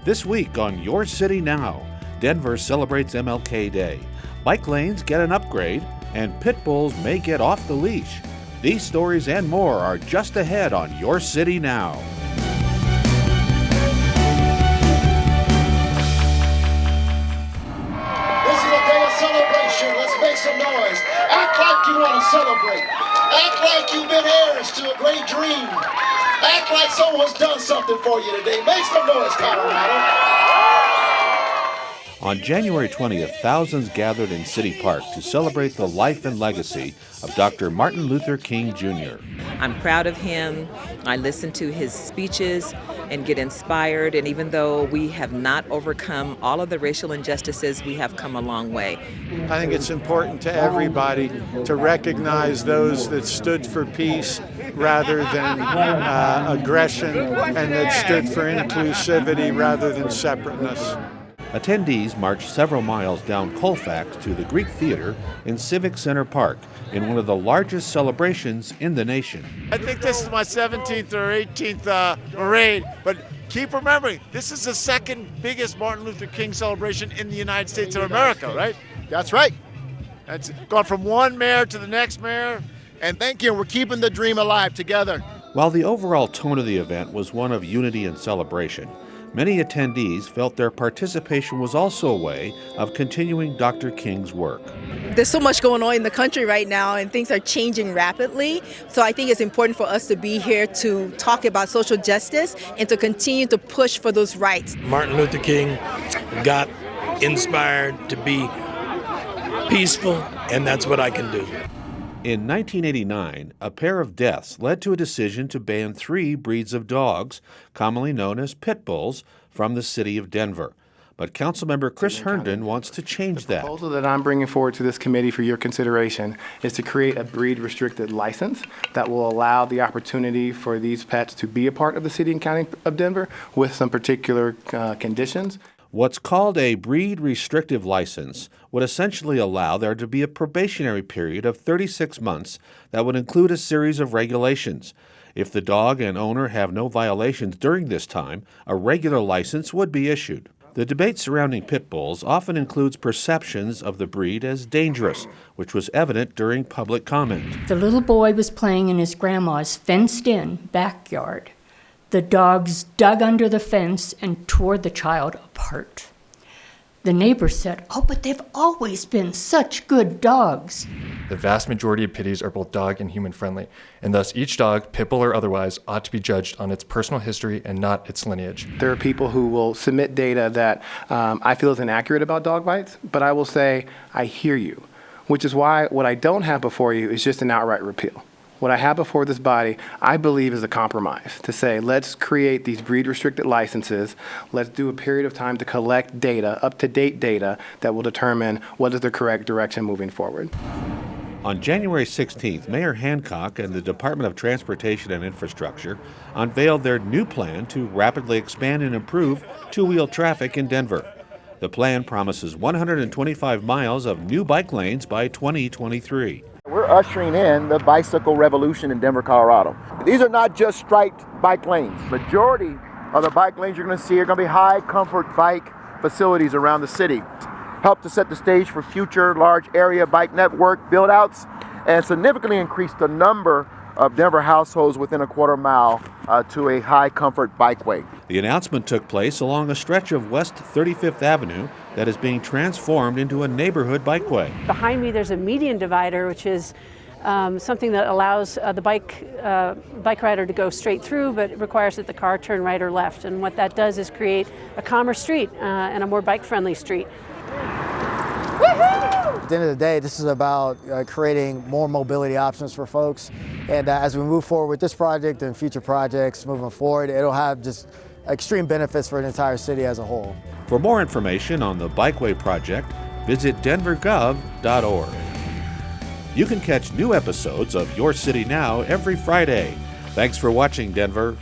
This week on Your City Now, Denver celebrates MLK Day. Bike lanes get an upgrade, and pit bulls may get off the leash. These stories and more are just ahead on Your City Now. This is a day of celebration. Let's make some noise. Act like you want to celebrate. Act like you've been heirs to a great dream. Act like someone's done something for you today. Make some noise, Colorado. On January 20th, thousands gathered in City Park to celebrate the life and legacy of Dr. Martin Luther King Jr. I'm proud of him. I listen to his speeches and get inspired. And even though we have not overcome all of the racial injustices, we have come a long way. I think it's important to everybody to recognize those that stood for peace rather than aggression, and that stood for inclusivity rather than separateness. Attendees marched several miles down Colfax to the Greek Theater in Civic Center Park in one of the largest celebrations in the nation. I think this is my 17th or 18th parade, but keep remembering, this is the second biggest Martin Luther King celebration in the United States of America, right? That's right. It's gone from one mayor to the next mayor. And thank you. We're keeping the dream alive together. While the overall tone of the event was one of unity and celebration, many attendees felt their participation was also a way of continuing Dr. King's work. There's so much going on in the country right now, and things are changing rapidly. So I think it's important for us to be here to talk about social justice and to continue to push for those rights. Martin Luther King got inspired to be peaceful, and that's what I can do. In 1989, a pair of deaths led to a decision to ban 3 breeds of dogs, commonly known as pit bulls, from the city of Denver. But Councilmember Chris Herndon wants to change that. The proposal that I'm bringing forward to this committee for your consideration is to create a breed-restricted license that will allow the opportunity for these pets to be a part of the city and county of Denver with some particular conditions. What's called a breed restrictive license would essentially allow there to be a probationary period of 36 months that would include a series of regulations. If the dog and owner have no violations during this time, a regular license would be issued. The debate surrounding pit bulls often includes perceptions of the breed as dangerous, which was evident during public comment. The little boy was playing in his grandma's fenced-in backyard. The dogs dug under the fence and tore the child apart. The neighbor said, "Oh, but they've always been such good dogs." The vast majority of pitties are both dog and human friendly, and thus each dog, pit bull or otherwise, ought to be judged on its personal history and not its lineage. There are people who will submit data that I feel is inaccurate about dog bites, but I will say, I hear you, which is why what I don't have before you is just an outright repeal. What I have before this body, I believe, is a compromise to say, let's create these breed-restricted licenses. Let's do a period of time to collect data, up-to-date data, that will determine what is the correct direction moving forward. On January 16th, Mayor Hancock and the Department of Transportation and Infrastructure unveiled their new plan to rapidly expand and improve two-wheel traffic in Denver. The plan promises 125 miles of new bike lanes by 2023. We're ushering in the bicycle revolution in Denver, Colorado. These are not just striped bike lanes. Majority of the bike lanes you're going to see are going to be high comfort bike facilities around the city. Help to set the stage for future large area bike network build outs and significantly increase the number of Denver households within a quarter mile to a high comfort bikeway. The announcement took place along a stretch of West 35th Avenue that is being transformed into a neighborhood bikeway. Behind me there's a median divider, which is something that allows the bike rider to go straight through, but it requires that the car turn right or left. And what that does is create a calmer street and a more bike-friendly street. At the end of the day, this is about creating more mobility options for folks. And as we move forward with this project and future projects moving forward, it'll have just extreme benefits for an entire city as a whole. For more information on the Bikeway project, visit denvergov.org. You can catch new episodes of Your City Now every Friday. Thanks for watching, Denver.